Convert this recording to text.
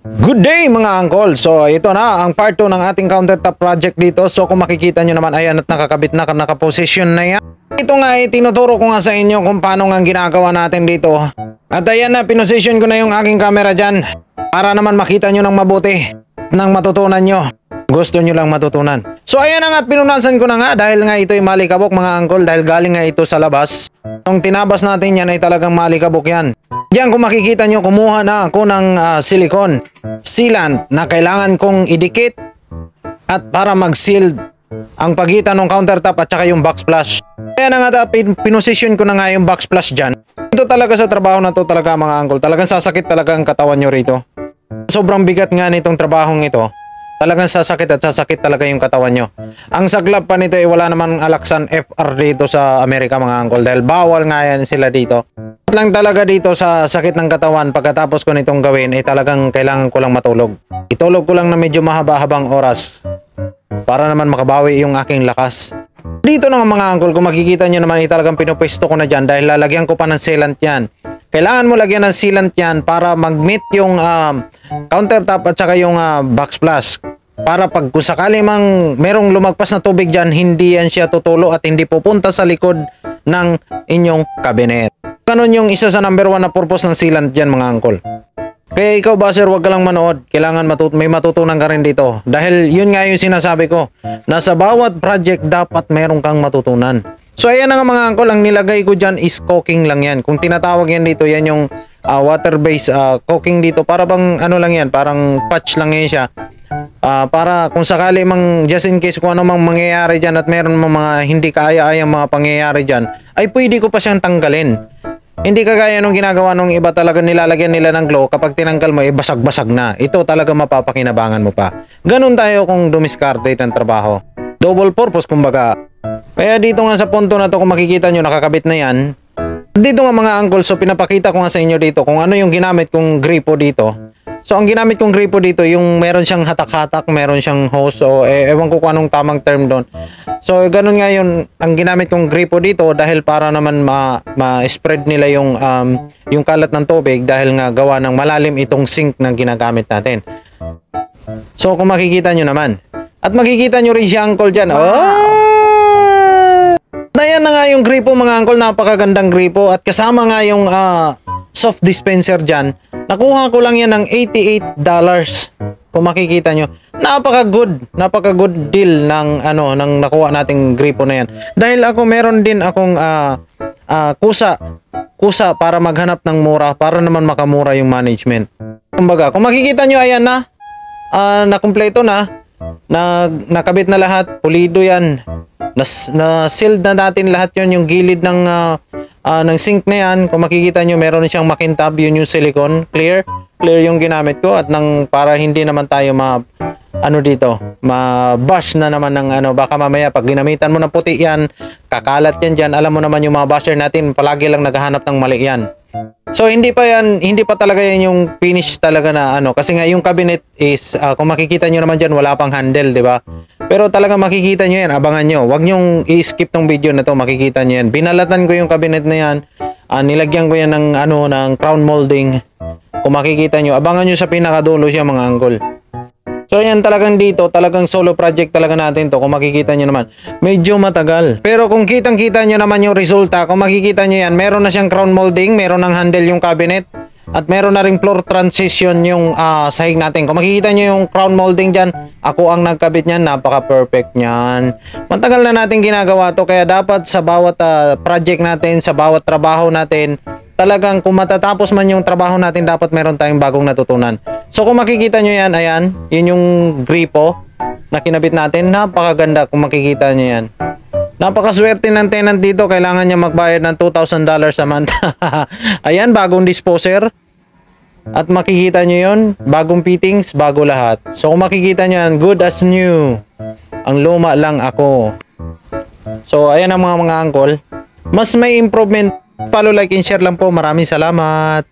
Good day mga uncle. So ito na ang part 2 ng ating countertop project dito. So kung makikita nyo naman, ayan at nakakabit na, nakaposition na yan. Ito nga ay tinuturo ko nga sa inyo kung paano nga ginagawa natin dito. At ayan na, pinosisyon ko na yung aking camera dyan para naman makita nyo ng mabuti nang matutunan nyo. Gusto nyo lang matutunan. So ayan na nga at pinunasan ko na nga dahil nga ito ay malikabok mga uncle, dahil galing nga ito sa labas. Nung tinabas natin yan ay talagang malikabok yan. Diyan kung makikita nyo, kumuha na ako ng silicone sealant na kailangan kong idikit at para mag-seal ang pagitan ng countertop at saka yung backsplash. Kaya na nga pinosisyon ko na nga yung backsplash dyan. Ito talaga sa trabaho na to talaga mga uncle, talagang sasakit talaga ang katawan nyo rito. Sobrang bigat nga nitong trabahong ito. Talagang sasakit at sasakit talaga yung katawan nyo. Ang saglap pa nito ay wala namang alaksan FR dito sa Amerika mga uncle, dahil bawal nga yan sila dito. At lang talaga dito sa sakit ng katawan pagkatapos ko nitong gawin ay talagang kailangan ko lang matulog. Itulog ko lang na medyo mahaba-habang oras para naman makabawi yung aking lakas. Dito na mga uncle, kung makikita nyo naman ay talagang pinupwesto ko na dyan dahil lalagyan ko pa ng sealant yan. Kailangan mo lagyan ng sealant yan para mag-meet yung countertop at saka yung backsplash. Para pag kung sakali mang merong lumagpas na tubig dyan, hindi yan siya tutulo at hindi pupunta sa likod ng inyong cabinet. Ganon yung isa sa number 1 na purpose ng sealant dyan mga uncle. Kaya ikaw ba sir, wag ka lang manood. Kailangan may matutunan ka rin dito. Dahil yun nga yung sinasabi ko, na sa bawat project dapat meron kang matutunan. So ayan na nga mga uncle, ang nilagay ko dyan is caulking lang yan. Kung tinatawag yan dito, yan yung water-based caulking dito. Para bang ano lang yan, parang patch lang yan siya. Para kung sakali mang just in case kung ano mang mangyayari dyan at meron mga hindi kaaya-ayang mga pangyayari dyan, ay pwede ko pa siyang tanggalin. Hindi kagaya nung ginagawa nung iba, talaga nilalagyan nila ng glue, kapag tinanggal mo, basag-basag na. Ito talaga mapapakinabangan mo pa. Ganun tayo kung dumiskarte ng trabaho. Double purpose kumbaga. Kaya dito nga sa punto na to, kung makikita nyo, nakakabit na yan. Dito nga mga uncle, so pinapakita ko nga sa inyo dito kung ano yung ginamit kong gripo dito. So ang ginamit kong gripo dito, yung meron siyang hatak-hatak, meron siyang hose, so ewan ko kung anong tamang term doon. So ganun nga yun, ang ginamit kong gripo dito dahil para naman ma-spread nila yung kalat ng tubig, dahil nga gawa ng malalim itong sink na ginagamit natin. So kung makikita nyo naman, at makikita nyo rin si uncle dyan. Ayan na nga yung gripo mga uncle, napakagandang gripo. At kasama nga yung soft dispenser dyan. Nakuha ko lang yan ng $88. Kung makikita nyo, napaka-good deal ng nakuha nating gripo na yan. Dahil ako meron din akong kusa para maghanap ng mura, para naman makamura yung management. Kumbaga, kung makikita nyo, ayan na, nakumpleto na. Nakabit na lahat, pulido yan, na-sealed na natin lahat yon, yung gilid ng sink na yan. Kung makikita nyo, meron siyang makintab, yun yung silicone, clear yung ginamit ko. At para hindi naman tayo ma-bash na naman ng baka mamaya pag ginamitan mo ng puti yan, kakalat yan dyan. Alam mo naman yung mga basher natin, palagi lang naghahanap ng mali yan. So hindi pa talaga yan yung finish talaga na kasi nga yung cabinet is kung makikita nyo naman dyan, wala pang handle, di ba? Pero talaga makikita nyo yan, abangan nyo. Huwag nyong i-skip tong video na to, makikita nyo yan. Binalatan ko yung cabinet na yan, nilagyan ko yan ng crown molding. Kung makikita nyo, abangan nyo sa pinakadulo siya mga uncle. So yan, talagang dito, talagang solo project talaga natin to. Kung makikita nyo naman, medyo matagal. Pero kung kitang-kita nyo naman yung resulta, kung makikita nyo yan, meron na siyang crown molding, meron ng handle yung cabinet, at meron na ring floor transition yung sahig natin. Kung makikita nyo yung crown molding dyan, ako ang nagkabit nyan, napaka-perfect nyan. Matagal na natin ginagawa to, kaya dapat sa bawat project natin, sa bawat trabaho natin, talagang kung matatapos man yung trabaho natin, dapat meron tayong bagong natutunan. So kung makikita nyo yan, ayan, yun yung gripo na kinabit natin. Napakaganda kung makikita nyo yan. Napakaswerte ng tenant dito, kailangan niya magbayad ng $2,000 a month. Ayan, bagong disposer. At makikita nyo yun, bagong fittings, bago lahat. So kung makikita nyo yan, good as new. Ang luma lang ako. So ayan ang mga uncle. Mas may improvement. Follow, like, and share lang po. Maraming salamat.